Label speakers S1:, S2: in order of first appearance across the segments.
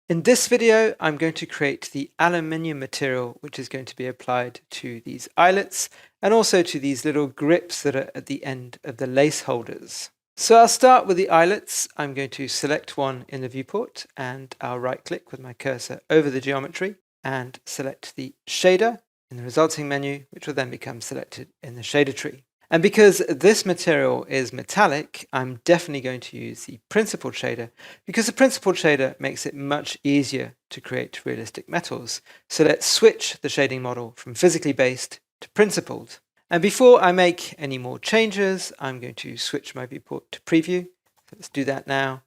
S1: In this video, I'm going to create the aluminium material which is going to be applied to these eyelets and also to these little grips that are at the end of the lace holders. So I'll start with the eyelets. I'm going to select one in the viewport and I'll right click with my cursor over the geometry and select the shader in the resulting menu, which will then become selected in the shader tree. And because this material is metallic, I'm definitely going to use the principled shader because the principled shader makes it much easier to create realistic metals. So let's switch the shading model from physically based to principled. And before I make any more changes, I'm going to switch my viewport to preview. So let's do that now.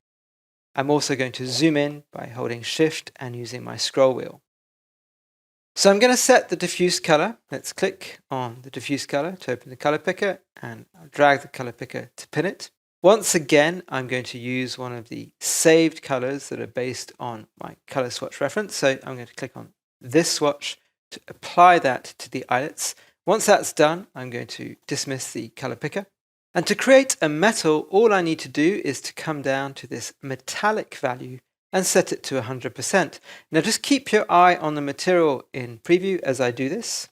S1: I'm also going to zoom in by holding Shift and using my scroll wheel. So I'm going to set the diffuse color. Let's click on the diffuse color to open the color picker and I'll drag the color picker to pin it. Once again, I'm going to use one of the saved colors that are based on my color swatch reference. So I'm going to click on this swatch to apply that to the eyelets. Once that's done, I'm going to dismiss the color picker. And to create a metal, all I need to do is to come down to this metallic value and set it to 100%. Now just keep your eye on the material in preview as I do this.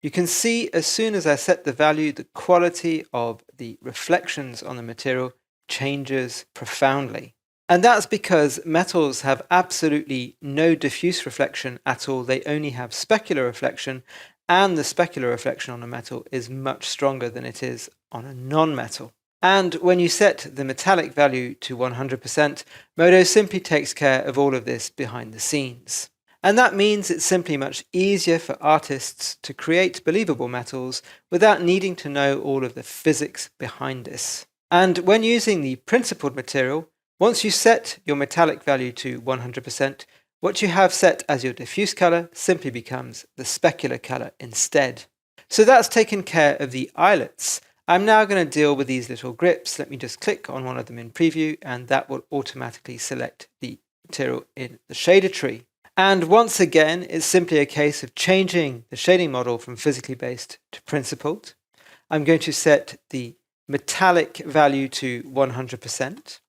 S1: You can see as soon as I set the value, the quality of the reflections on the material changes profoundly. And that's because metals have absolutely no diffuse reflection at all. They only have specular reflection, and the specular reflection on a metal is much stronger than it is on a non-metal. And when you set the metallic value to 100%, Modo simply takes care of all of this behind the scenes. And that means it's simply much easier for artists to create believable metals without needing to know all of the physics behind this. And when using the principled material, once you set your metallic value to 100%, what you have set as your diffuse color simply becomes the specular color instead. So that's taken care of the eyelets. I'm now going to deal with these little grips. Let me just click on one of them in preview and that will automatically select the material in the shader tree. And once again, it's simply a case of changing the shading model from physically based to principled. I'm going to set the metallic value to 100%.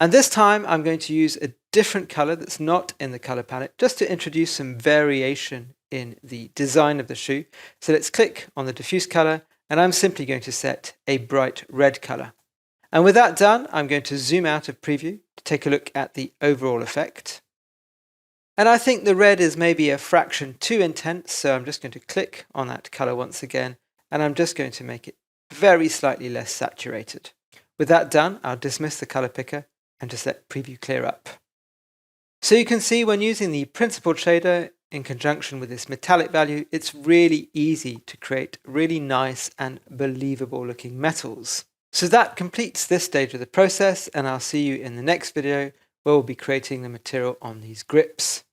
S1: And this time I'm going to use a different color that's not in the color palette just to introduce some variation in the design of the shoe. So let's click on the diffuse color and I'm simply going to set a bright red color. And with that done, I'm going to zoom out of preview to take a look at the overall effect. And I think the red is maybe a fraction too intense, so I'm just going to click on that color once again, and I'm just going to make it very slightly less saturated. With that done, I'll dismiss the color picker and just let preview clear up. So you can see when using the principled shader in conjunction with this metallic value, it's really easy to create really nice and believable looking metals. So that completes this stage of the process, and I'll see you in the next video where we'll be creating the material on these grips.